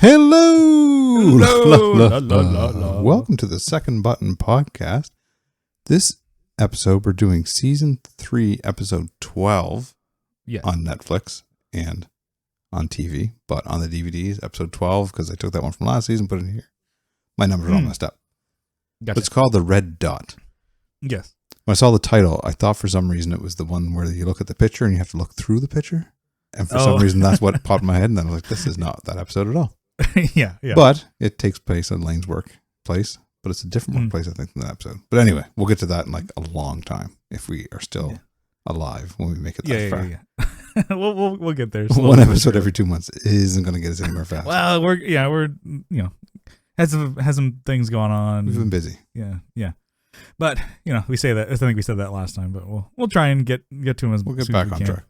Hello! Hello! La, la, la, la. Welcome to the Second Button Podcast. This episode, we're doing Season 3, Episode 12 on Netflix and on TV, but on the DVDs, Episode 12, because I took that one from last season, put it in here. My numbers are all messed up. Gotcha. But it's called The Red Dot. Yes. When I saw the title, I thought for some reason it was the one where you look at the picture and you have to look through the picture. And for some reason, that's what popped in my head. And then I was like, this is not that episode at all. yeah. But it takes place in Lane's workplace, but it's a different workplace, I think, than that episode. But anyway, we'll get to that in like a long time if we are still alive when we make it that far. Yeah. we'll get there. One episode every 2 months isn't going to get us anywhere fast. Well, we're has some things going on. We've been busy. Yeah. But we say that. I think we said that last time. But we'll try and get to them as we'll get soon back as we on can. track.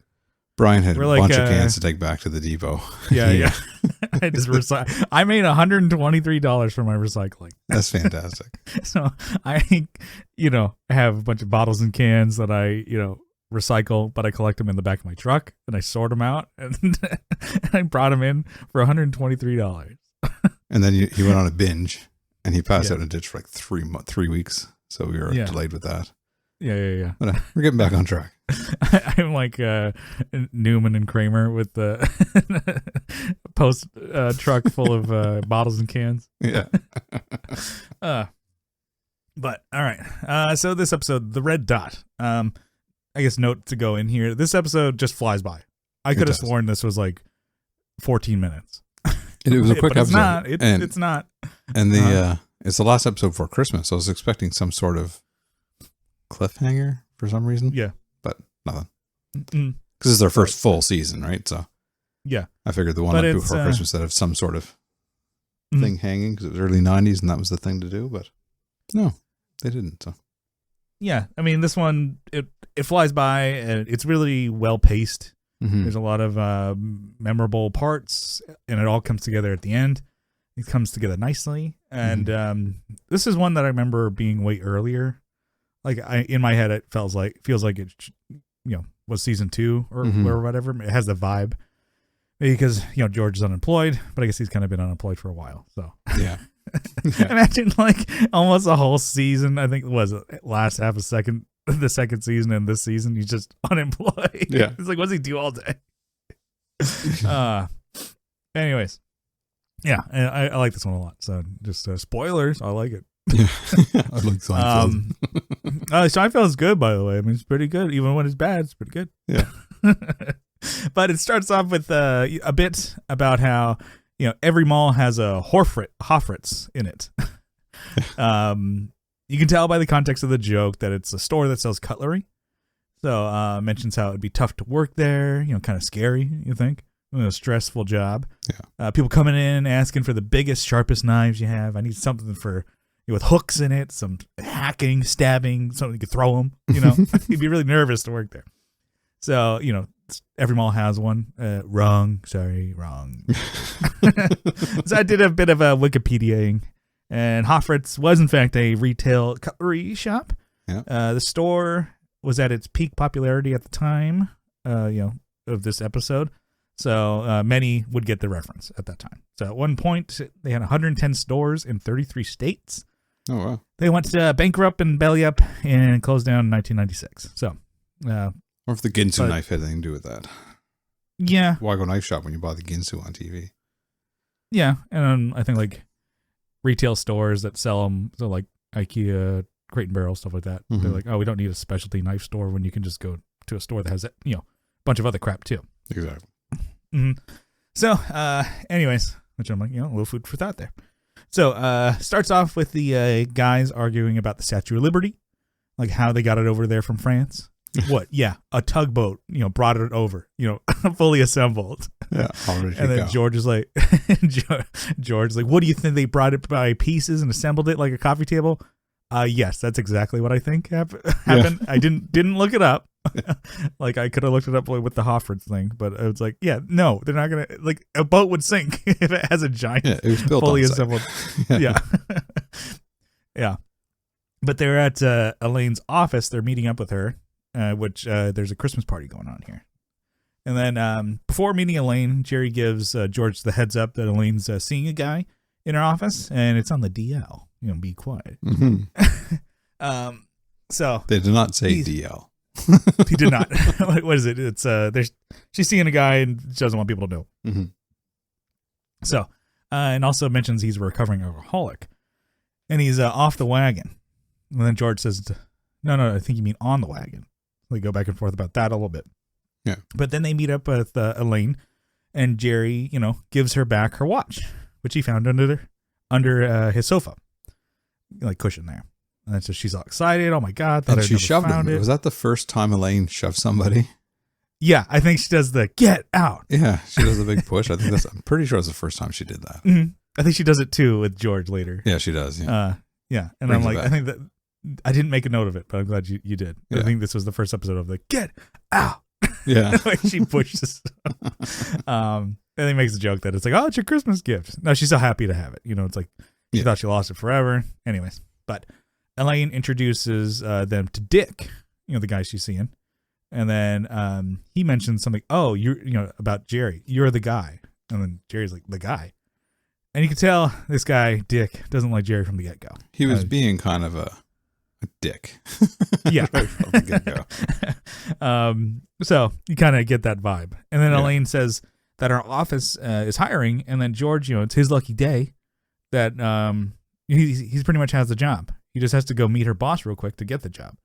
Brian had We're a bunch like, of cans to take back to the depot. Yeah. I just I made $123 for my recycling. That's fantastic. So I have a bunch of bottles and cans that I recycle, but I collect them in the back of my truck and I sort them out, and I brought them in for $123. And then he went on a binge, and he passed out in a ditch for like 3 weeks. So we were delayed with that. Yeah. But we're getting back on track. I'm like Newman and Kramer with the post truck full of bottles and cans. Yeah. But all right. So this episode, The Red Dot. I guess note to go in here. This episode just flies by. I could have sworn this was like 14 minutes. It was a quick episode. It's not. And it's the last episode before Christmas. So I was expecting some sort of cliffhanger for some reason. Yeah. But nothing. Because it's their first full season, right? So yeah. I figured the one up before Christmas that have some sort of thing hanging, because it was early 90s and that was the thing to do. But no, they didn't. So yeah. I mean, this one, it flies by and it's really well paced. Mm-hmm. There's a lot of memorable parts, and it all comes together at the end. It comes together nicely, and this is one that I remember being way earlier. Like in my head, it feels like it, was season 2 or whatever. It has the vibe because George is unemployed, but I guess he's kind of been unemployed for a while. So yeah. Imagine like almost a whole season. I think it was last half a second. The second season and this season, he's just unemployed. Yeah. It's like, what does he do all day? Anyways. Yeah, and I like this one a lot. So just spoilers, I like it. Yeah. I like Seinfeld. Seinfeld's good, by the way. I mean, it's pretty good. Even when it's bad, it's pretty good. Yeah. But it starts off with a bit about how, every mall has a Hofritz in it. You can tell by the context of the joke that it's a store that sells cutlery. So mentions how it'd be tough to work there, kind of scary, you think? A stressful job. Yeah. People coming in asking for the biggest, sharpest knives you have. I need something with hooks in it, some hacking, stabbing, something you could throw them, You'd be really nervous to work there. So, every mall has one. Wrong. So I did a bit of a Wikipediaing. And Hofritz was, in fact, a retail cutlery shop. Yeah. The store was at its peak popularity at the time, of this episode. So many would get the reference at that time. So at one point, they had 110 stores in 33 states. Oh, wow. They went bankrupt and belly up and closed down in 1996. So, or if the Ginsu knife had anything to do with that. Yeah. Why go knife shop when you buy the Ginsu on TV? Yeah. And I think like retail stores that sell them, so like IKEA, Crate and Barrel, stuff like that. Mm-hmm. They're like, oh, we don't need a specialty knife store when you can just go to a store that has a bunch of other crap too. Exactly. Mm-hmm. So, anyways, which I'm like, a little food for thought there. So, starts off with the guys arguing about the Statue of Liberty, like how they got it over there from France. What? Yeah, a tugboat, brought it over, fully assembled. Yeah, already. And then George is like, what do you think? They brought it by pieces and assembled it like a coffee table? Yes, that's exactly what I think happened. Yeah. I didn't look it up. Like I could have looked it up with the Hofritz thing, but I was like, yeah, no, they're not gonna, like, a boat would sink if it has a giant, it was built fully assembled. Yeah. Yeah. But they're at Elaine's office. They're meeting up with her, which there's a Christmas party going on here. And then before meeting Elaine, Jerry gives George the heads up that Elaine's seeing a guy in her office, and it's on the DL. Be quiet. Mm-hmm. So they did not say DL. He did not. What is it? It's she's seeing a guy and she doesn't want people to know. Mm-hmm. So, and also mentions he's a recovering alcoholic, and he's off the wagon. And then George says, "No, I think you mean on the wagon." They go back and forth about that a little bit. Yeah. But then they meet up with Elaine, and Jerry, gives her back her watch, which he found under his sofa, like cushion there. And so she's all excited. Oh my God! And she shoved him. Was that the first time Elaine shoved somebody? Yeah, I think she does the get out. Yeah, she does a big push. I'm pretty sure it's the first time she did that. Mm-hmm. I think she does it too with George later. Yeah, she does. Yeah. Yeah. And I'm like, I think that I didn't make a note of it, but I'm glad you did. Yeah. I think this was the first episode of the get out. Yeah. Like she pushes. And he makes a joke that it's like, oh, it's your Christmas gift. No, she's so happy to have it. It's like she thought she lost it forever. Anyways, but Elaine introduces them to Dick, the guy she's seeing. And then he mentions something, oh, you're, about Jerry. You're the guy. And then Jerry's like, the guy. And you can tell this guy, Dick, doesn't like Jerry from the get-go. He was being kind of a dick. Yeah. Right from the get-go. So you kind of get that vibe. And then Elaine says that our office is hiring. And then George, it's his lucky day that he's pretty much has the job. He just has to go meet her boss real quick to get the job.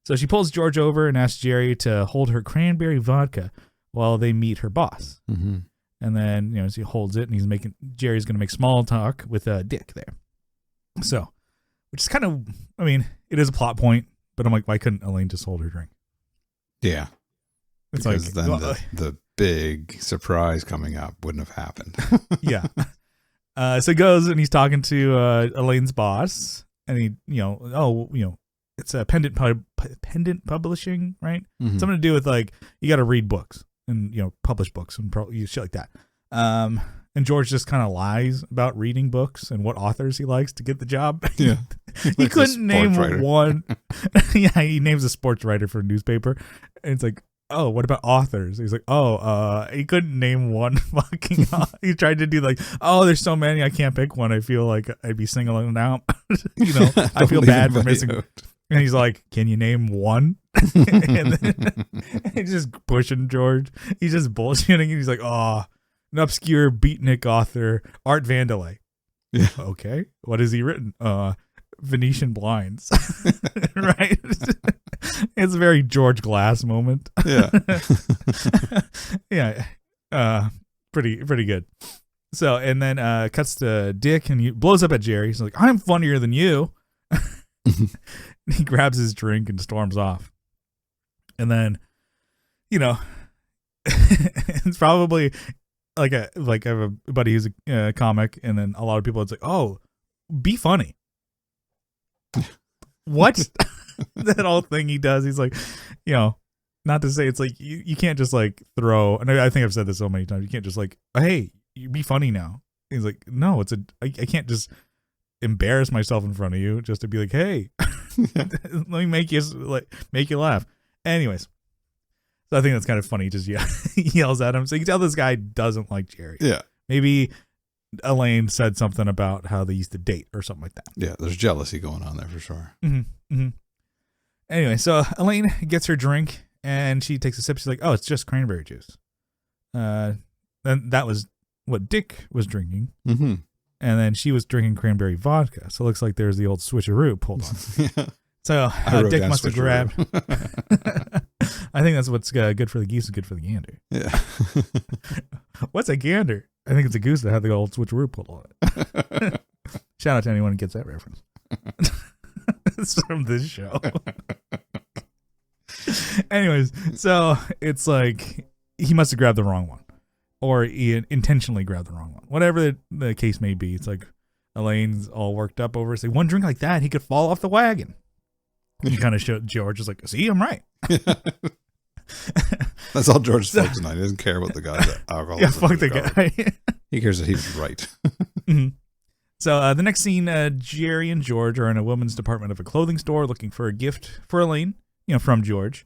So she pulls George over and asks Jerry to hold her cranberry vodka while they meet her boss. Mm-hmm. And then, as he holds it, and Jerry's going to make small talk with Dick there. So, which is kind of, it is a plot point, but I'm like, why couldn't Elaine just hold her drink? Yeah. It's because like, then the big surprise coming up wouldn't have happened. Yeah. So he goes and he's talking to Elaine's boss, and he, it's a pendant publishing, right? Mm-hmm. Something to do with like, you got to read books and, publish books and shit like that. And George just kind of lies about reading books and what authors he likes to get the job. Yeah. He couldn't name writer. one. Yeah, he names a sports writer for a newspaper. And it's like, oh, what about authors? He's like, he couldn't name one fucking he tried to do like, oh, there's so many, I can't pick one. I feel like I'd be singling out. I feel bad for missing. And he's like, can you name one? And then he's just pushing George. He's just bullshitting. And he's like, oh, an obscure beatnik author, Art Vandelay. Yeah. Okay. What has he written? Venetian Blinds. Right? It's a very George Glass moment. Yeah. Yeah. Pretty good. So, and then cuts to Dick, and he blows up at Jerry. He's like, I'm funnier than you. He grabs his drink and storms off. And then, it's probably like I have a buddy who's a comic, and then a lot of people, it's like, oh, be funny. What? That whole thing he does, he's like, not to say, it's like you can't just like throw, and I think I've said this so many times, you can't just like, hey, you be funny now. He's like, no, I can't just embarrass myself in front of you just to be like, hey, let me make you laugh. Anyways, so I think that's kind of funny. He just yells at him. So you can tell this guy doesn't like Jerry. Yeah. Maybe Elaine said something about how they used to date or something like that. Yeah, there's jealousy going on there for sure. Mm-hmm. Mm-hmm. Anyway, so Elaine gets her drink and she takes a sip. She's like, oh, it's just cranberry juice. Then that was what Dick was drinking. Mm-hmm. And then she was drinking cranberry vodka. So it looks like there's the old switcheroo pulled on. Yeah. So Dick must have grabbed. I think that's what's good for the geese is good for the gander. Yeah. What's a gander? I think it's a goose that had the old switcheroo pulled on it. Shout out to anyone who gets that reference. It's from this show. Anyways, so it's like he must have grabbed the wrong one. Or he intentionally grabbed the wrong one. Whatever the case may be, it's like Elaine's all worked up over it. Say, one drink like that, he could fall off the wagon. He kind of showed George is like, see, I'm right. That's all George is focusing on. He doesn't care about the guy's alcohol. Yeah, fuck the guy. He cares that he was right. Mm-hmm. So the next scene, Jerry and George are in a women's department of a clothing store looking for a gift for Elaine, from George.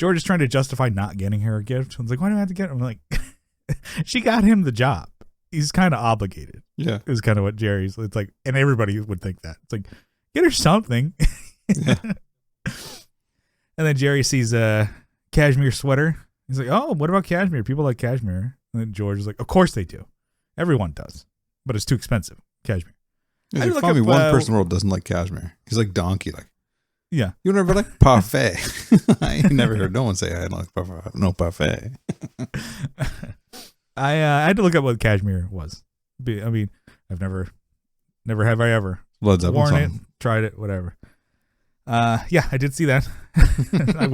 George is trying to justify not getting her a gift. I was like, why do I have to get her? I'm like, she got him the job. He's kind of obligated. Yeah. Is kind of what Jerry's, it's like, and everybody would think that. It's like, get her something. Yeah. And then Jerry sees a cashmere sweater. He's like, oh, what about cashmere? People like cashmere. And then George is like, of course they do. Everyone does. But it's too expensive. Cashmere. Yeah, like, find me one person in the world doesn't like cashmere. He's like Donkey. Like, yeah. You never like parfait. I ain't never heard no one say I don't like parfait. No parfait. I had to look up what cashmere was. I mean, I've never have I ever worn it, tried it, whatever. Yeah, I did see that. I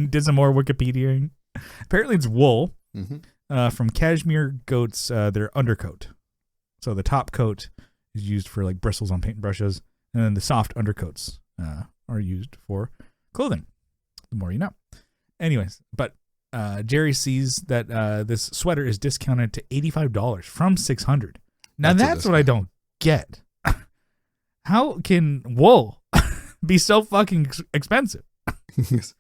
did some more Wikipediaing. Apparently, it's wool from cashmere goats. Their undercoat. So the top coat is used for like bristles on paintbrushes, and then the soft undercoats are used for clothing. The more you know. Anyways, but Jerry sees that this sweater is discounted to $85 from $600. Now that's what I don't get. How can wool be so fucking expensive? It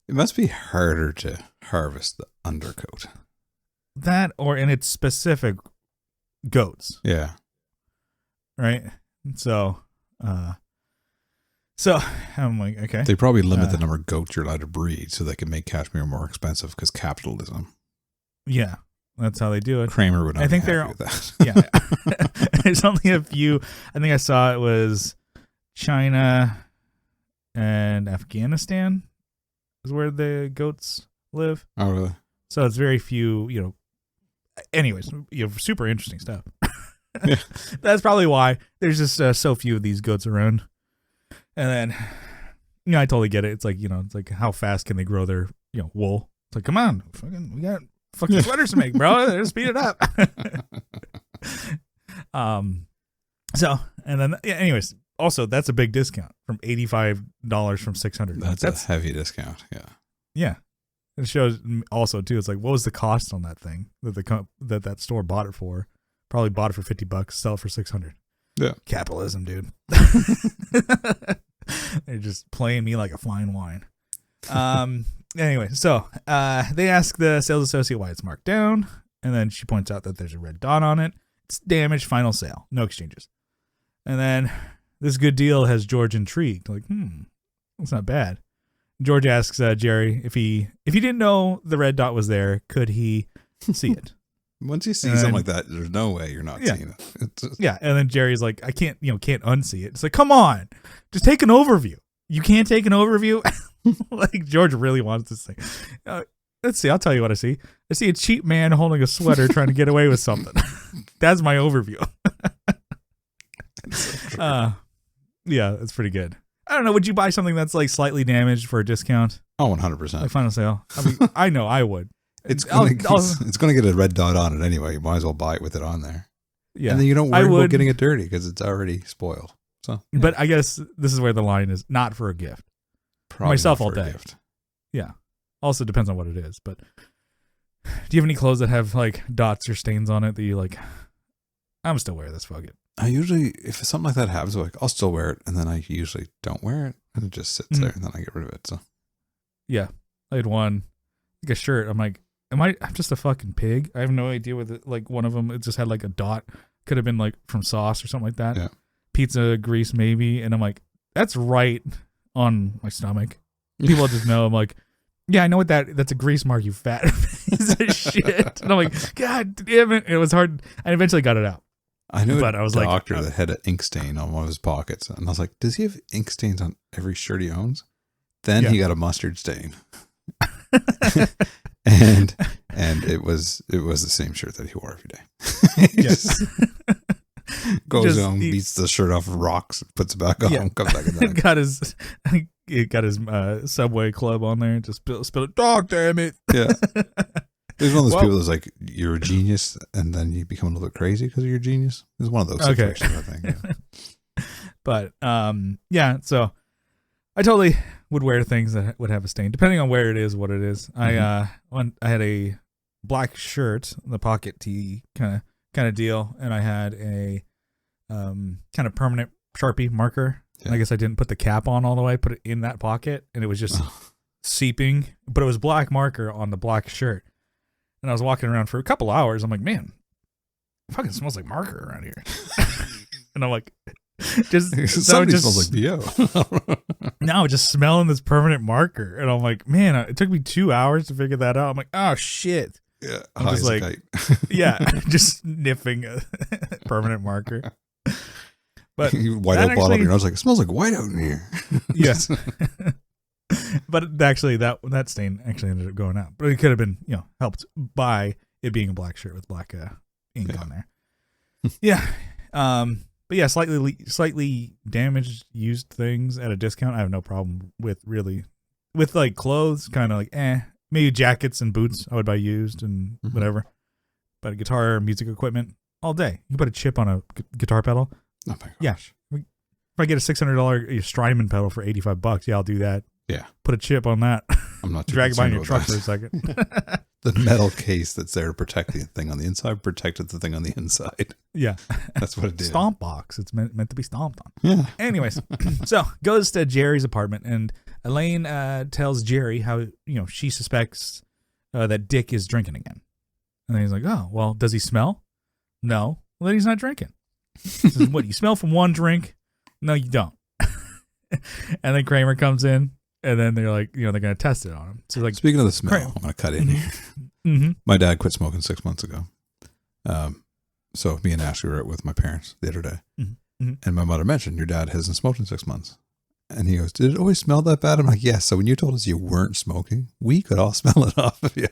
must be harder to harvest the undercoat. That, or in its specific goats. Yeah. Right? So I'm like, okay. They probably limit the number of goats you're allowed to breed so they can make cashmere more expensive because capitalism. Yeah. That's how they do it. Kramer would not I think be they're happy with that. Yeah. There's only a few. I think I saw it was China and Afghanistan is where the goats live. Oh, really? So it's very few, you know. Anyways, you know, super interesting stuff. Yeah. That's probably why there's just so few of these goats around. And then, you know, I totally get it. It's like, you know, it's like how fast can they grow their, you know, wool? It's like, come on, we got fucking sweaters to make, bro. Speed it up. So, and then, yeah, anyways, also that's a big discount from $85 from $600. That's a heavy discount. Yeah. Yeah. It shows also too. It's like, what was the cost on that thing that that store bought it for? Probably bought it for $50, sell it for $600. Yeah. Capitalism, dude. They're just playing me like a fine wine. Anyway, so they ask the sales associate why it's marked down, and then she points out that there's a red dot on it. It's damaged, final sale, no exchanges. And then this good deal has George intrigued, like, that's not bad. George asks Jerry if he didn't know the red dot was there, could he see it? Once you see something like that, there's no way you're not seeing it. Yeah, and then Jerry's like, I can't unsee it. It's like, come on, just take an overview. You can't take an overview? Like, George really wants this thing. Let's see, I'll tell you what I see. I see a cheap man holding a sweater trying to get away with something. That's my overview. Yeah, that's pretty good. I don't know, would you buy something that's like slightly damaged for a discount? Oh, 100%. Like final sale? I mean, I know I would. It's going to get a red dot on it anyway. You might as well buy it with it on there. Yeah. And then you don't worry about getting it dirty because it's already spoiled. So, yeah. But I guess this is where the line is, not for a gift. Probably myself not all for a day. gift. Yeah. Also depends on what it is. But do you have any clothes that have like dots or stains on it that you like, I'm still wearing this, fuck it? I usually, if something like that happens, like I'll still wear it, and then I usually don't wear it, and it just sits there, and then I get rid of it. So, yeah, I had one, like a shirt. I'm like, I'm just a fucking pig? I have no idea what like one of them. It just had like a dot. Could have been like from sauce or something like that. Yeah. Pizza grease maybe, and I'm like, that's right on my stomach. People just know. I'm like, yeah, I know what that's a grease mark, you fat piece of shit. And I'm like, God damn it! It was hard. I eventually got it out. I knew a doctor that had an ink stain on one of his pockets, and I was like, does he have ink stains on every shirt he owns? Then he got a mustard stain. and it was the same shirt that he wore every day. He goes home, beats the shirt off, rocks, puts it back on, comes back in the got his Subway Club on there, just spill it. Dog damn it. Yeah. There's one of those people that's like, you're a genius, and then you become a little bit crazy because of your genius. There's one of those situations, I think. Yeah. But yeah, so I totally would wear things that would have a stain, depending on where it is, what it is. Mm-hmm. I had a black shirt, the pocket tee kind of deal, and I had a kind of permanent Sharpie marker. Yeah. And I guess I didn't put the cap on all the way, put it in that pocket, and it was just seeping, but it was black marker on the black shirt. And I was walking around for a couple hours. I'm like, man, it fucking smells like marker around here. And I'm like, somebody smells like BO. No, just smelling this permanent marker. And I'm like, man, it took me 2 hours to figure that out. I'm like, oh shit. Yeah, I'm just like, yeah, just sniffing a permanent marker. But whiteout bottle up your nose, like, it smells like whiteout in here. Yes. But actually, that stain actually ended up going out. But it could have been, helped by it being a black shirt with black ink on there. Yeah. But yeah, slightly damaged used things at a discount. I have no problem with really. With like clothes, kind of like maybe jackets and boots I would buy used and whatever. But guitar, music equipment, all day. You can put a chip on a guitar pedal. Oh my gosh. Yeah. If I get a $600 Strymon pedal for $85, yeah, I'll do that. Yeah. Put a chip on that. I'm not too drag it by in your truck that. for a second. The metal case that's there to protect the thing on the inside protected the thing on the inside. Yeah. That's what it did. Stomp box. It's meant to be stomped on. Yeah. Anyways, so goes to Jerry's apartment, and Elaine tells Jerry how, she suspects that Dick is drinking again. And then he's like, oh, well, does he smell? No. Well, then he's not drinking. He says, what, you smell from one drink? No, you don't. And then Kramer comes in, and then they're like, they're going to test it on him. So like, speaking of the smell, I'm going to cut in here. Mm-hmm. My dad quit smoking 6 months ago. So me and Ashley were out with my parents the other day. Mm-hmm. And my mother mentioned, your dad hasn't smoked in 6 months. And he goes, did it always smell that bad? I'm like, yes. So when you told us you weren't smoking, we could all smell it off of you.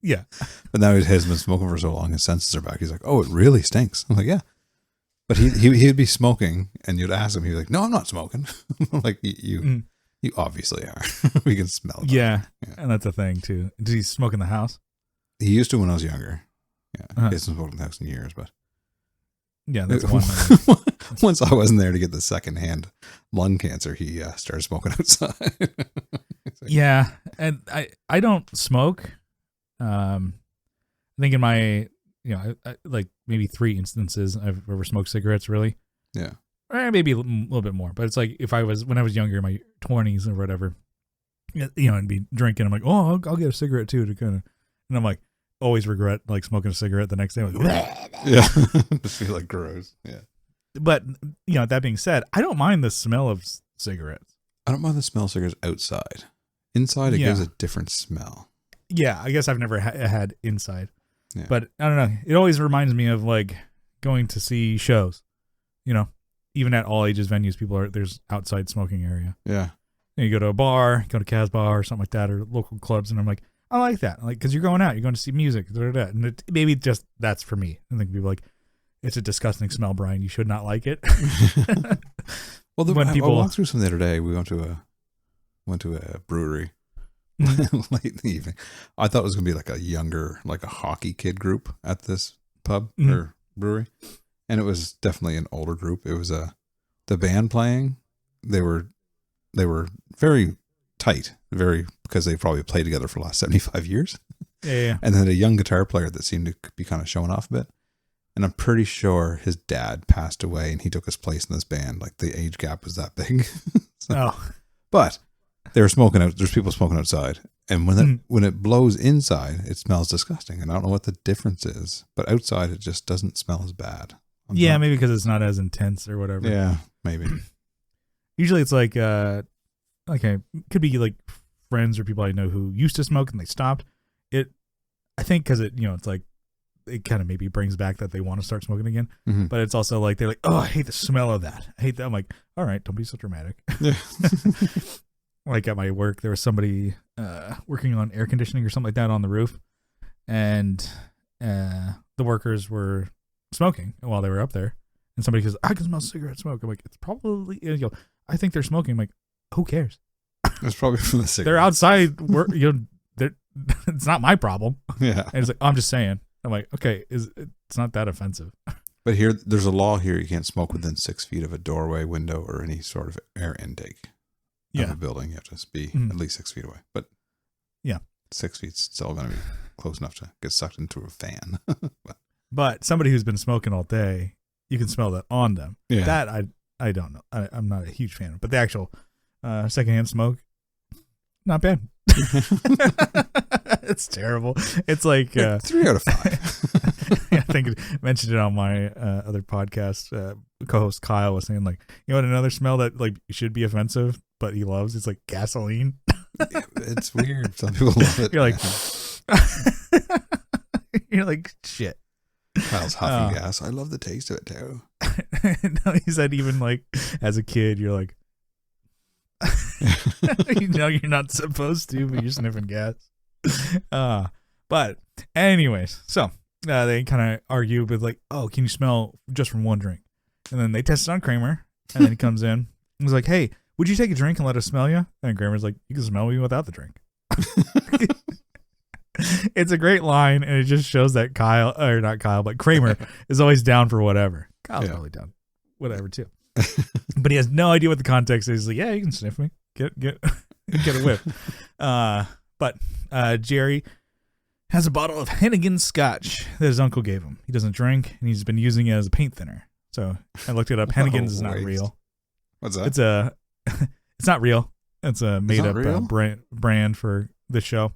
Yeah. But now he has been smoking for so long, his senses are back. He's like, oh, it really stinks. I'm like, yeah. But he'd be smoking, and you'd ask him, he'd be like, no, I'm not smoking. I'm like, you obviously are. We can smell it. Yeah. And that's a thing, too. Did he smoke in the house? He used to when I was younger. Yeah. He hasn't smoked in the house in years, but. Yeah, that's one. Once I wasn't there to get the secondhand lung cancer, he started smoking outside. Yeah, and I don't smoke. I think in my, I like maybe 3 instances I've ever smoked cigarettes, really. Yeah. Or maybe a little bit more. But it's like when I was younger, in my 20s or whatever, and be drinking, I'm like, oh, I'll get a cigarette too, to kind of, and I'm like, always regret like smoking a cigarette the next day. I'm like, yeah. Just feel like gross. Yeah. But, that being said, I don't mind the smell of cigarettes. I don't mind the smell of cigarettes outside. Inside, it gives a different smell. Yeah, I guess I've never had inside. Yeah. But I don't know. It always reminds me of like going to see shows. Even at all ages venues, there's outside smoking area. Yeah. And you go to a bar, go to Casbah or something like that, or local clubs, and I'm like, I like that. Like, because you're going out, you're going to see music, and maybe just that's for me. I think people like, it's a disgusting smell, Brian. You should not like it. Well, I walked through some the other day. We went to a brewery late in the evening. I thought it was going to be like a younger, like a hockey kid group at this pub or brewery, and it was definitely an older group. It was the band playing. They were very tight, because they probably played together for the last 75 years. Yeah. And then a young guitar player that seemed to be kind of showing off a bit. And I'm pretty sure his dad passed away and he took his place in this band. Like the age gap was that big. But they were smoking out. There's people smoking outside. And when it blows inside, it smells disgusting. And I don't know what the difference is, but outside it just doesn't smell as bad. Maybe because it's not as intense or whatever. Yeah, maybe. Usually it's like, could be like friends or people I know who used to smoke and they stopped. I think because it's like, it kind of maybe brings back that they want to start smoking again. Mm-hmm. But it's also like, they're like, oh, I hate the smell of that. I hate that. I'm like, all right, don't be so dramatic. Yeah. Like at my work, there was somebody working on air conditioning or something like that on the roof. And the workers were smoking while they were up there. And somebody goes, I can smell cigarette smoke. I'm like, it's probably, I think they're smoking. I'm like, who cares? It's probably from the cigarette. They're outside. It's not my problem. Yeah. And it's like, I'm just saying. I'm like, okay, it's not that offensive. But there's a law here. You can't smoke within 6 feet of a doorway, window, or any sort of air intake of a building. You have to be at least 6 feet away. But 6 feet's still going to be close enough to get sucked into a fan. But somebody who's been smoking all day, you can smell that on them. Yeah. That I don't know. I'm not a huge fan of. But the actual secondhand smoke, not bad. It's terrible. It's like 3 out of 5. I think I mentioned it on my other podcast. Co-host Kyle was saying, like, you know what, another smell that like should be offensive, but he loves, it's like gasoline. Yeah, it's weird. Some people love it. You're like, you're like, shit. Kyle's huffing gas. I love the taste of it too. No, he said even like as a kid, you're like, you know, you're not supposed to, but you're sniffing gas. But anyways, so they kind of argue with like, oh, can you smell just from one drink? And then they test it on Kramer, and then he comes in and he's like, hey, would you take a drink and let us smell you? And Kramer's like, you can smell me without the drink. It's a great line, and it just shows that Kramer is always down for whatever. Kyle's probably down whatever too. But he has no idea what the context is. He's like, yeah, you can sniff me. Get a whiff. But Jerry has a bottle of Hennigan's Scotch that his uncle gave him. He doesn't drink, and he's been using it as a paint thinner. So I looked it up. Hennigan's is not real. What's that? It's not real. It's a made up brand for the show.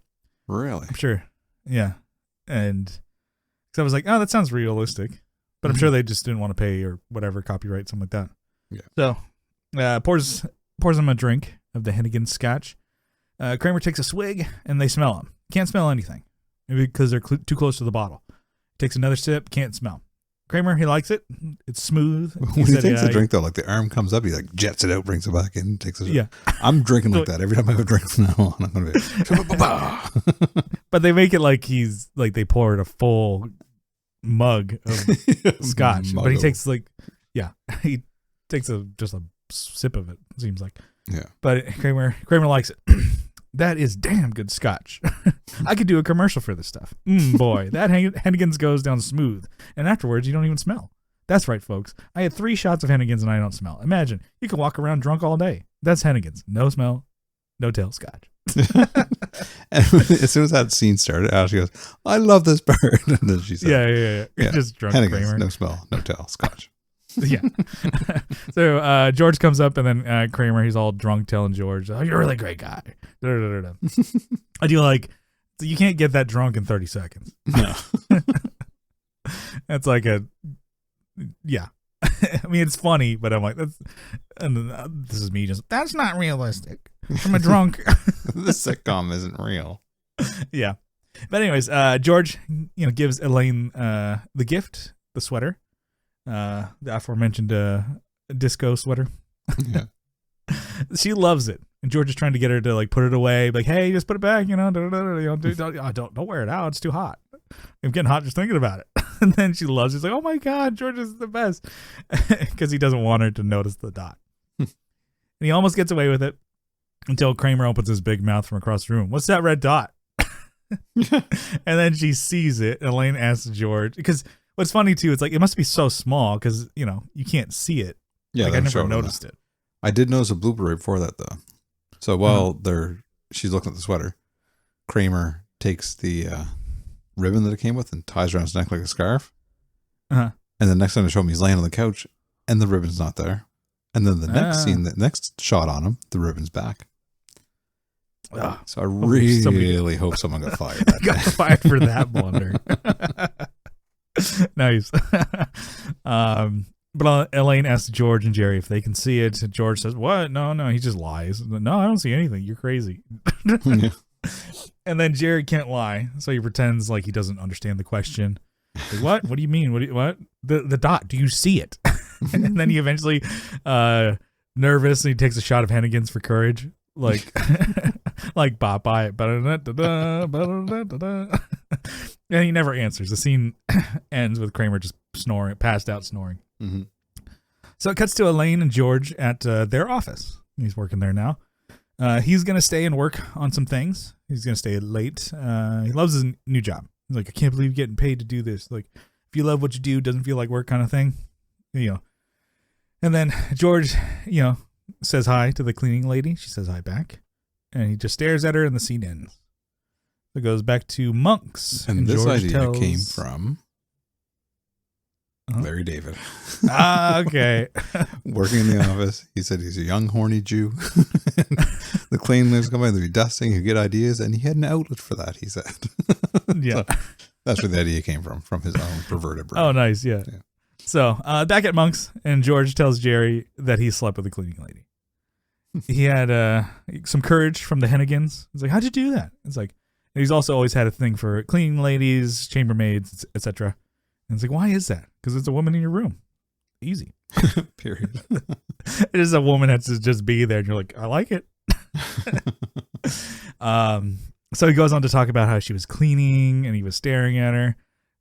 Really? I'm sure. Yeah. And so I was like, oh, that sounds realistic. But I'm sure they just didn't want to pay or whatever, copyright, something like that. Yeah. So pours him a drink of the Hennigan Scotch. Kramer takes a swig, and they smell him. Can't smell anything. Maybe because they're too close to the bottle. Takes another sip, can't smell. Kramer, he likes it. It's smooth. When he takes a drink, though, like the arm comes up, he like jets it out, brings it back in, takes it. Yeah. I'm drinking like that. Every time I have a drink from now on, I'm going to be. But they make it like he's like they poured a full mug of scotch. But he takes he takes just a sip of it, it seems like. Yeah. But Kramer likes it. That is damn good scotch. I could do a commercial for this stuff. Boy, that Hennigan's goes down smooth. And afterwards, you don't even smell. That's right, folks. I had 3 shots of Hennigan's and I don't smell. Imagine, you can walk around drunk all day. That's Hennigan's. No smell, no tail scotch. And as soon as that scene started, Ashley goes, I love this bird. And then she said, Yeah. Just drunk Hennigan's, Kramer. no smell, no tail, scotch. Yeah. So George comes up, and then Kramer, he's all drunk, telling George, oh, you're a really great guy. I do like, so you can't get that drunk in 30 seconds. No. That's like yeah. I mean, it's funny, but I'm like, this is me just, that's not realistic. I'm a drunk. This sitcom isn't real. Yeah. But anyways, George, gives Elaine the gift, the sweater. The aforementioned disco sweater. Yeah. She loves it, and George is trying to get her to like put it away, like, hey, just put it back, don't wear it out, it's too hot. I'm getting hot just thinking about it. And then she loves it. She's like, oh my god, George is the best, because he doesn't want her to notice the dot. And he almost gets away with it until Kramer opens his big mouth from across the room. What's that red dot? And then she sees it, and Elaine asks George, because what's funny too, it's like it must be so small because you can't see it. Yeah, like I never noticed it. I did notice a blooper right before that though. So while she's looking at the sweater, Kramer takes the ribbon that it came with and ties around his neck like a scarf. And the next time they show him, he's laying on the couch and the ribbon's not there. And then the next scene, the next shot on him, the ribbon's back. So I really hope someone got fired. Got fired for that blunder. Nice. But Elaine asks George and Jerry if they can see it. George says, what? No, he just lies. No, I don't see anything. You're crazy. Yeah. And then Jerry can't lie, so he pretends like he doesn't understand the question. Like, what? What do you mean? What? The dot, do you see it? And then he eventually, nervous, and he takes a shot of Hennigan's for courage. Like, like bop by it. And he never answers. The scene ends with Kramer just snoring, passed out snoring. Mm-hmm. So it cuts to Elaine and George at their office. He's working there now. He's going to stay and work on some things. He's going to stay late. He loves his new job. He's like, I can't believe you're getting paid to do this. Like, if you love what you do, it doesn't feel like work kind of thing. And then George, says hi to the cleaning lady. She says hi back. And he just stares at her, and the scene ends. It goes back to Monks. And this George idea came from Larry David. Okay. Working in the office. He said he's a young, horny Jew. The cleanliness come in, there'd be dusting, he'd get ideas, and he had an outlet for that, he said. Yeah. So that's where the idea came from his own perverted brain. Oh, nice. Yeah. So back at Monk's, and George tells Jerry that he slept with the cleaning lady. He had some courage from the Hennigans. He's like, how'd you do that? It's like, and he's also always had a thing for cleaning ladies, chambermaids, etc. And it's like, why is that? Because it's a woman in your room. Easy. Period. It is a woman has to just be there, and you're like, I like it. So he goes on to talk about how she was cleaning, and he was staring at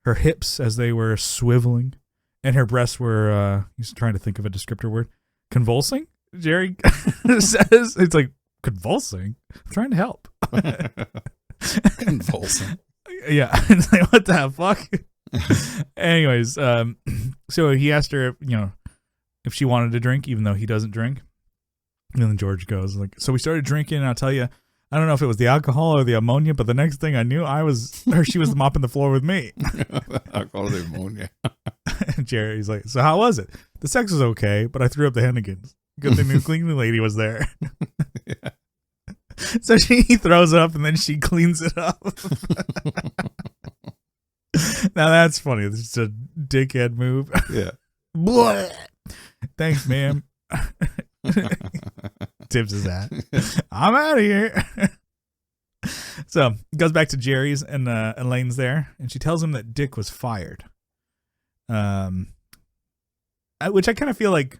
her hips as they were swiveling, and her breasts were, he's trying to think of a descriptor word, convulsing? Jerry says, it's like, convulsing? I'm trying to help. Convulsing. Yeah. It's like, what the fuck? Anyways, so he asked her, if she wanted to drink, even though he doesn't drink. And then George goes, like, so we started drinking, and I'll tell you, I don't know if it was the alcohol or the ammonia, but the next thing I knew, she was mopping the floor with me. Alcohol or the ammonia. And Jerry's like, so how was it? The sex was okay, but I threw up the Hennigans. Good thing the cleaning lady was there. Yeah. So he throws it up, and then she cleans it up. Now that's funny. It's just a dickhead move. Yeah. Thanks, ma'am. Tips his hat. I'm out of here. So goes back to Jerry's, and Elaine's there, and she tells him that Dick was fired. Which I kind of feel like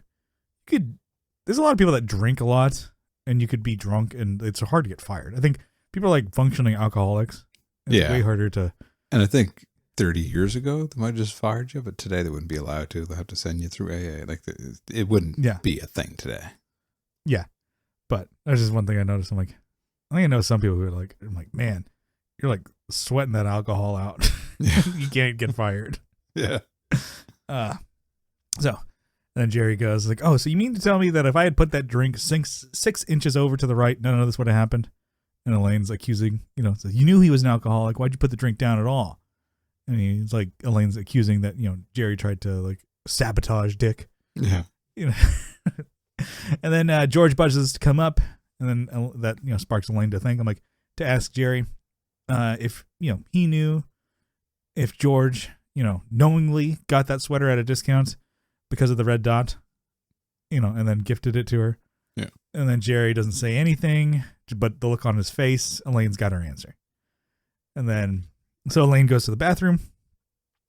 there's a lot of people that drink a lot, and you could be drunk, and it's hard to get fired. I think people are like functioning alcoholics. It's way harder to. And I think 30 years ago they might have just fired you, but today they wouldn't be allowed to. They'll have to send you through AA. Like it wouldn't be a thing today. Yeah, but that's just one thing I noticed. I think I know some people who are like, I'm like, man, you're like sweating that alcohol out. You can't get fired. Yeah. So then Jerry goes like, oh, so you mean to tell me that if I had put that drink 6 inches over to the right, none of this would have happened? And Elaine's accusing, so you knew he was an alcoholic. Why'd you put the drink down at all? And he's like, Elaine's accusing that, Jerry tried to like sabotage Dick. Yeah. And then George budges to come up, and then that, sparks Elaine to think. I'm like, to ask Jerry if, he knew if George, knowingly got that sweater at a discount because of the red dot, and then gifted it to her. Yeah. And then Jerry doesn't say anything, but the look on his face, Elaine's got her answer. And then, so Elaine goes to the bathroom.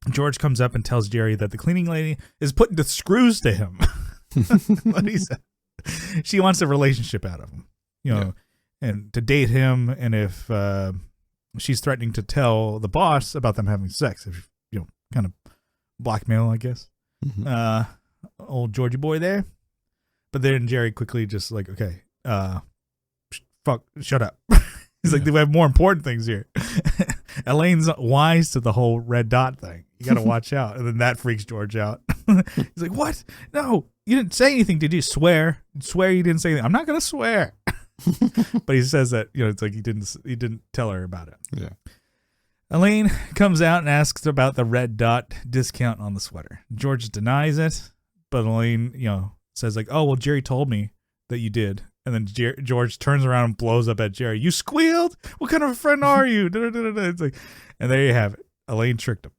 George comes up and tells Jerry that the cleaning lady is putting the screws to him. What he said. She wants a relationship out of him, and to date him. And if she's threatening to tell the boss about them having sex, if kind of blackmail, I guess. Mm-hmm. Old Georgie boy there. But then Jerry quickly just like, okay, fuck, shut up. He's like, we have more important things here. Elaine's wise to the whole red dot thing. You got to watch out. And then that freaks George out. He's like, what? No, you didn't say anything. Did you swear? Swear you didn't say anything. I'm not going to swear. But he says that, it's like he didn't tell her about it. Yeah. Elaine comes out and asks about the red dot discount on the sweater. George denies it, but Elaine, says like, oh, well, Jerry told me that you did. And then George turns around and blows up at Jerry. You squealed? What kind of a friend are you? It's like, and there you have it. Elaine tricked him.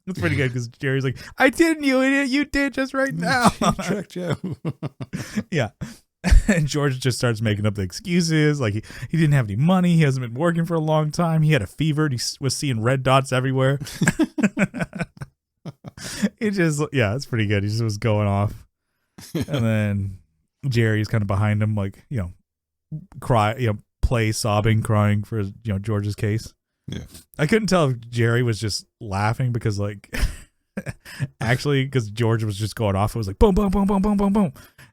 It's pretty good because Jerry's like, I didn't, you idiot. You did just right now. She tricked you. Yeah. And George just starts making up the excuses. Like he didn't have any money. He hasn't been working for a long time. He had a fever. He was seeing red dots everywhere. It's pretty good. He just was going off. And then Jerry's kind of behind him, like, play sobbing, crying for George's case. Yeah. I couldn't tell if Jerry was just laughing because actually, because George was just going off. It was like boom, boom, boom, boom, boom, boom, boom.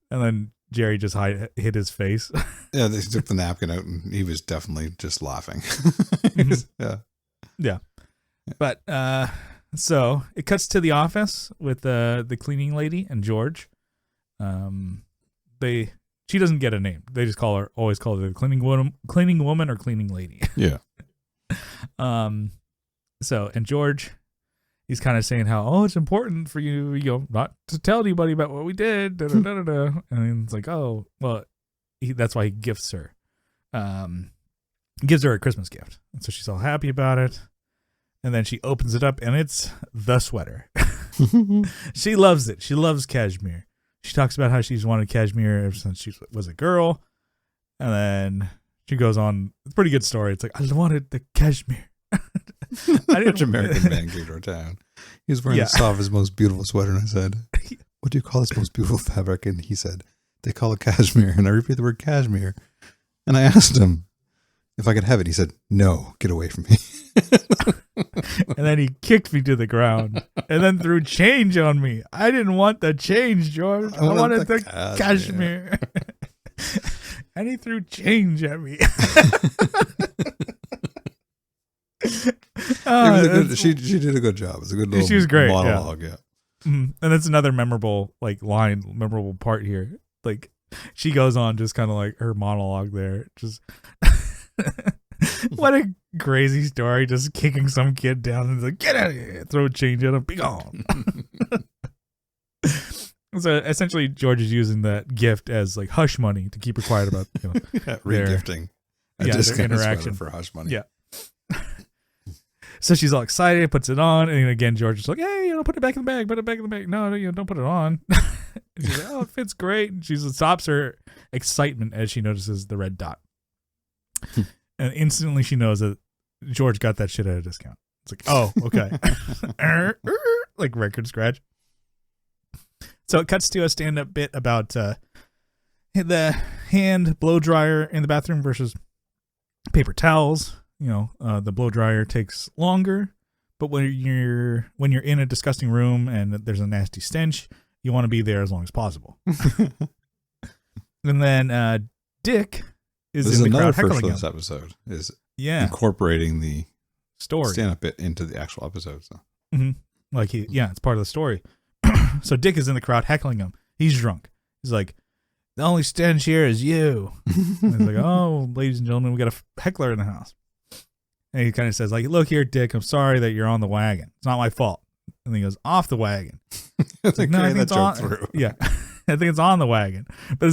And then Jerry just hit his face. Yeah, they took the napkin out and he was definitely just laughing. Yeah. But so it cuts to the office with the cleaning lady and George. She doesn't get a name. They just always call her the cleaning woman or cleaning lady. Yeah. So, and George, he's kind of saying how, it's important for you, not to tell anybody about what we did. And it's like, oh, well, that's why he gifts her. Gives her a Christmas gift. And so she's all happy about it. And then she opens it up, and it's the sweater. She loves it. She loves cashmere. She talks about how she's wanted cashmere ever since she was a girl. And then she goes on. It's a pretty good story. It's like, I wanted the cashmere. Which American man came to our town. He was wearing the softest, most beautiful sweater. And I said, what do you call this most beautiful fabric? And he said, they call it cashmere. And I repeated the word cashmere. And I asked him if I could have it. He said, no, get away from me. And then he kicked me to the ground and then threw change on me. I didn't want the change, George. I wanted the cashmere. And he threw change at me. She did a good job. It was a good little she was great, monologue. Yeah. And that's another memorable memorable part here. Like she goes on just kind of like her monologue there. Just what a crazy story. Just kicking some kid down and like, get out of here. Throw a change at him. Be gone. So essentially George is using that gift as like hush money to keep her quiet about regifting. Their interaction for hush money. Yeah. So she's all excited, puts it on, and again George is like, "Hey, put it back in the bag. Put it back in the bag. No, don't put it on." She's like, "Oh, it fits great." And she stops her excitement as she notices the red dot, and instantly she knows that George got that shit at a discount. It's like, "Oh, okay," like record scratch. So it cuts to a stand-up bit about the hand blow dryer in the bathroom versus paper towels. The blow dryer takes longer, but when you're in a disgusting room and there's a nasty stench, you want to be there as long as possible. And then Dick is in the crowd heckling him. This episode is incorporating the story stand-up bit into the actual episode. So. Mm-hmm. Like it's part of the story. So Dick is in the crowd heckling him. He's drunk. He's like, the only stench here is you. And he's like, oh, ladies and gentlemen, we got a heckler in the house. And he kind of says, like, look here, Dick, I'm sorry that you're on the wagon. It's not my fault. And he goes, off the wagon. It's like, no, I think it's on. Yeah, I think it's on the wagon. But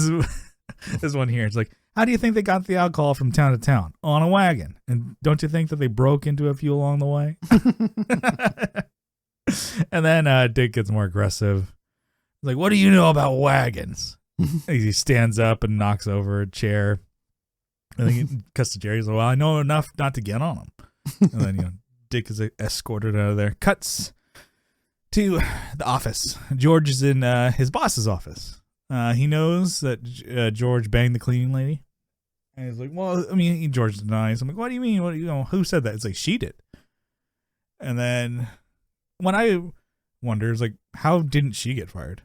this one here, it's like, how do you think they got the alcohol from town to town? On a wagon. And don't you think that they broke into a few along the way? And then Dick gets more aggressive. He's like, what do you know about wagons? He stands up and knocks over a chair. And then he cuts to Jerry. He's like, well, I know enough not to get on him. And then, Dick is escorted out of there. Cuts to the office. George is in his boss's office. He knows that George banged the cleaning lady. And he's like, well, I mean, George denies. I'm like, what do you mean? Who said that? It's like, she did. And then when I wonder, it's like, how didn't she get fired?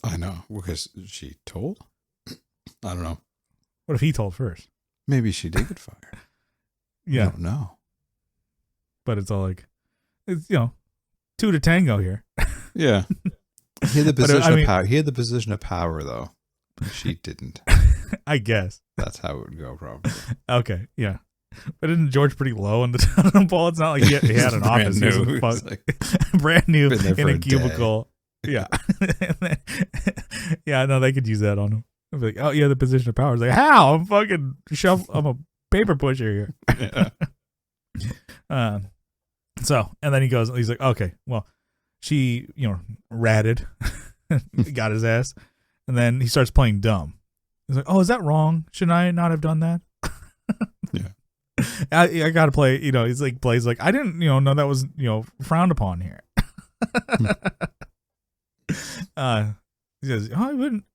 I know, because she told? I don't know. What if he told first? Maybe she did get fired. Yeah. I don't know. But it's all like, it's, two to tango here. Yeah. He had the position of power. He had the position of power, though. She didn't. I guess. That's how it would go, probably. Okay, yeah. But isn't George pretty low on the totem pole? It's not like he had an office. New. Brand new in a cubicle. Yeah. Yeah, no, they could use that on him. I'd be like, oh, yeah, the position of power. It's like, how? I'm a paper pusher here. Yeah. So, and then he's like, okay, well, she, ratted, got his ass. And then he starts playing dumb. He's like, oh, is that wrong? Shouldn't I not have done that? Yeah. I got to play, he's like, plays like, I didn't, know that was, frowned upon here. He says,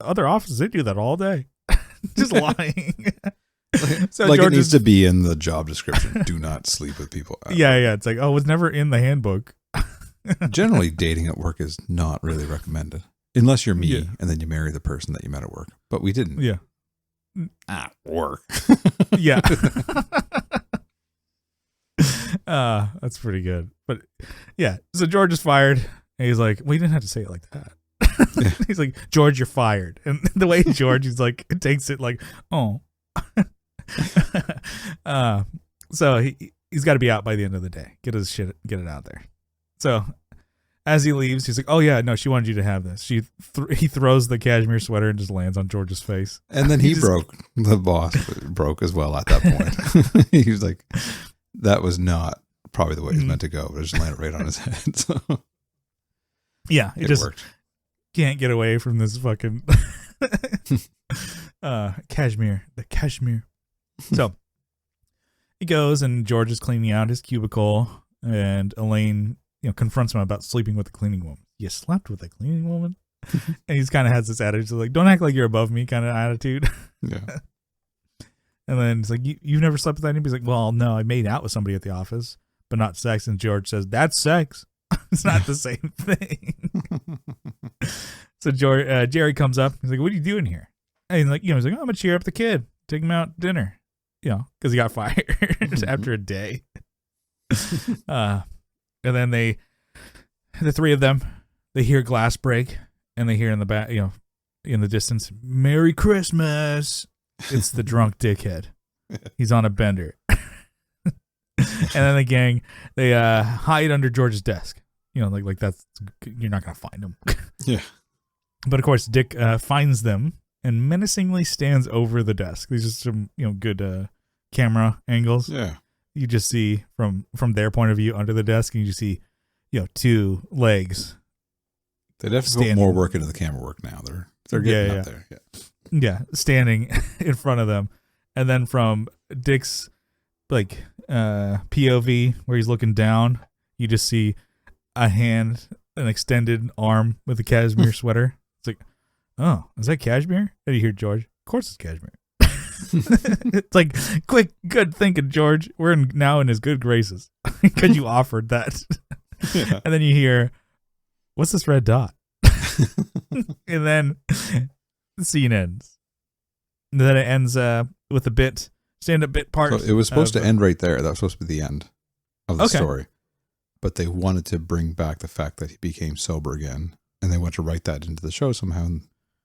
other offices, they do that all day. Just lying. So like George, it needs to be in the job description. Do not sleep with people. Yeah. It's like, oh, it was never in the handbook. Generally, dating at work is not really recommended. Unless you're me and then you marry the person that you met at work. But we didn't. Yeah. At work. Yeah. That's pretty good. But yeah, so George is fired. And he's like, well, you didn't have to say it like that. Yeah. He's like, George, you're fired. And the way George is like, takes it like, oh. So he's got to be out by the end of the day. Get it out there. So as he leaves, he's like, "Oh yeah, no, she wanted you to have this." He throws the cashmere sweater and just lands on George's face. And then the boss broke as well at that point. He was like, that was not probably the way it was meant to go, but it just landed right on his head. So yeah, it just worked. Can't get away from this fucking cashmere. The cashmere. So he goes and George is cleaning out his cubicle, and Elaine, confronts him about sleeping with the cleaning woman. You slept with a cleaning woman? And he's kind of has this attitude like, don't act like you're above me kind of attitude. Yeah. And then it's like, you've never slept with anybody? He's like, well, no, I made out with somebody at the office, but not sex. And George says, that's sex. It's not the same thing. So Jerry comes up. He's like, what are you doing here? And he's like, he's like, oh, I'm going to cheer up the kid. Take him out to dinner. Because he got fired after a day. And then the three of them, they hear glass break, and they hear in the back, in the distance, "Merry Christmas." It's the drunk dickhead. He's on a bender. And then the gang, they hide under George's desk. Like that's, you're not gonna find him. Yeah. But of course, Dick finds them and menacingly stands over the desk. These are some good camera angles. Yeah. You just see from their point of view under the desk, and you just see, two legs. They definitely put more work into the camera work now. They're getting up there. Yeah. Yeah, standing in front of them, and then from Dick's POV where he's looking down, you just see a hand, an extended arm with a cashmere sweater. It's like, oh, is that cashmere? And you hear George, of course it's cashmere. It's like, quick, good thinking, George. We're now in his good graces because you offered that. Yeah. And then you hear, what's this red dot? And then the scene ends. And then it ends with a stand-up bit part. So it was supposed to end right there. That was supposed to be the end of the story. But they wanted to bring back the fact that he became sober again, and they wanted to write that into the show somehow. And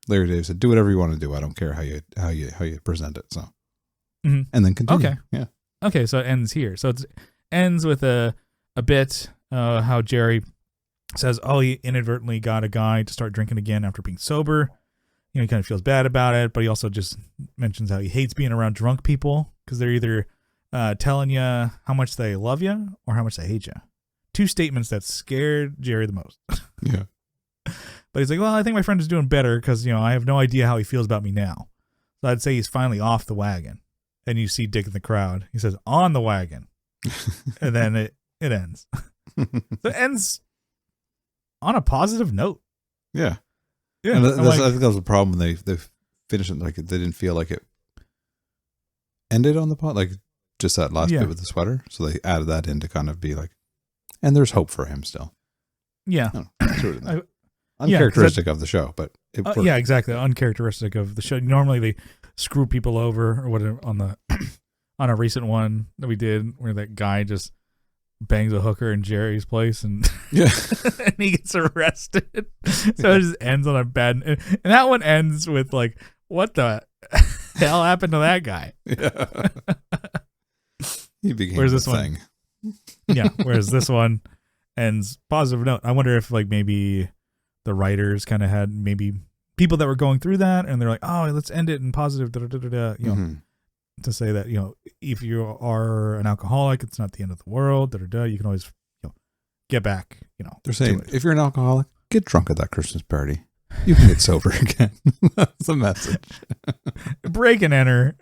Larry David said, "Do whatever you want to do. I don't care how you present it." So, and then continue. Okay, yeah. Okay, so it ends here. So it ends with a bit how Jerry says, "Oh, he inadvertently got a guy to start drinking again after being sober." He kind of feels bad about it, but he also just mentions how he hates being around drunk people because they're either telling you how much they love you or how much they hate you. Two statements that scared Jerry the most. Yeah. But he's like, well, I think my friend is doing better because, I have no idea how he feels about me now. So I'd say he's finally off the wagon. And you see Dick in the crowd. He says, on the wagon. And then it ends. So it ends on a positive note. Yeah. Yeah. And I think that was the problem when they finished it. Like, they didn't feel like it ended on the pot. Like, just that last bit with the sweater. So they added that in to kind of be like, and there's hope for him still. Yeah. Uncharacteristic of the show, but it worked. Yeah, exactly. Uncharacteristic of the show. Normally they screw people over or whatever on a recent one that we did where that guy just bangs a hooker in Jerry's place and and he gets arrested. So it just ends on a bad, and that one ends with like, what the hell happened to that guy? Yeah. He became where's this thing. Yeah. Whereas this one ends positive note. I wonder if maybe the writers kind of had maybe people that were going through that and they're like, oh, let's end it in positive, to say that, if you are an alcoholic, it's not the end of the world, you can always, get back, They're saying, if you're an alcoholic, get drunk at that Christmas party. You can get sober again. That's the message. Break and enter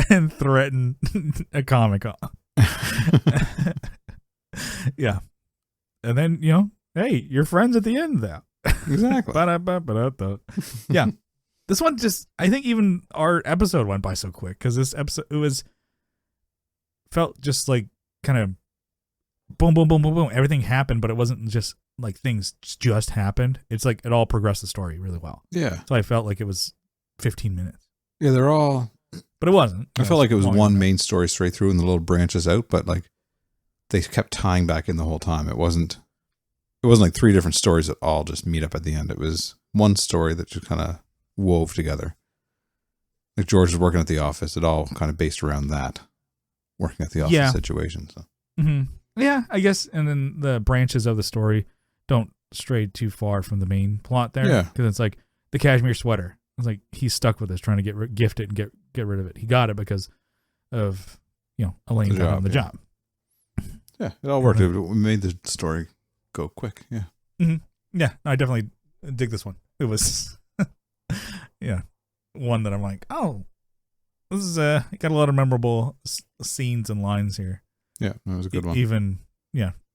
and threaten a comic. Yeah. And then, hey, you're friends at the end though. Exactly. Yeah. This one just, I think even our episode went by so quick because this episode, felt just like kind of boom, boom, boom, boom, boom. Everything happened, but it wasn't just like things just happened. It's like it all progressed the story really well. Yeah. So I felt like it was 15 minutes. Yeah, they're all. But it wasn't. I felt like it was one main story straight through and the little branches out, but like they kept tying back in the whole time. It wasn't like three different stories that all just meet up at the end. It was one story that just kind of wove together. Like George was working at the office. It all kind of based around that working at the office situation. So, mm-hmm. Yeah, I guess. And then the branches of the story don't stray too far from the main plot there. Yeah. Because it's like the cashmere sweater. It's like he's stuck with this, trying to gift it and get rid of it. He got it because of, Elaine got him the job. Yeah, it all worked. It made the story go quick. Yeah. Mm-hmm. Yeah, I definitely dig this one. It was, one that I'm like, oh, this is got a lot of memorable scenes and lines here. Yeah, that was a good one. Even,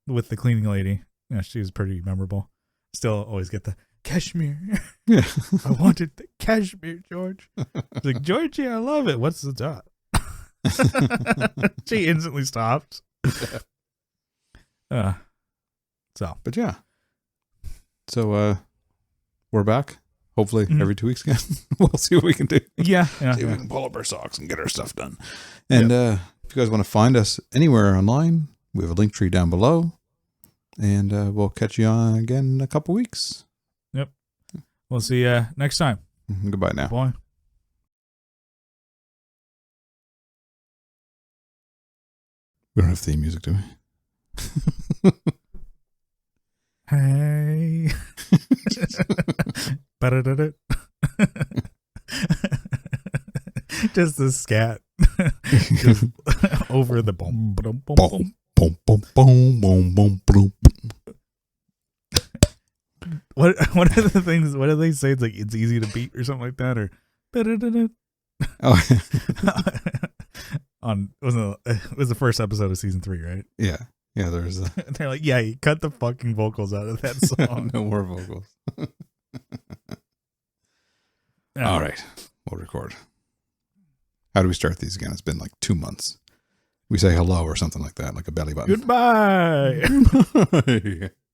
with the cleaning lady, she was pretty memorable. Still always get the cashmere. Yeah. I wanted the cashmere, George. It's like, Georgie, I love it. What's the job? She instantly stopped. But yeah. So we're back. Hopefully every 2 weeks again. We'll see what we can do. Yeah. See if we can pull up our socks and get our stuff done. And if you guys want to find us anywhere online, we have a link tree down below. And we'll catch you on again in a couple weeks. Yep. We'll see you next time. Goodbye now. Bye. We don't have theme music, do we? Hey. Just the scat. Just over the boom, boom, boom, boom. Boom, boom, boom, boom, boom, boom. What are the things? What do they say? It's like it's easy to beat or something like that, or Oh, it was the first episode of season 3, right? yeah. There's they're like, yeah, you cut the fucking vocals out of that song. no more vocals. All right, we'll record. How do we start these again? It's been like 2 months. We say hello or something like that, like a belly button. Goodbye. Goodbye.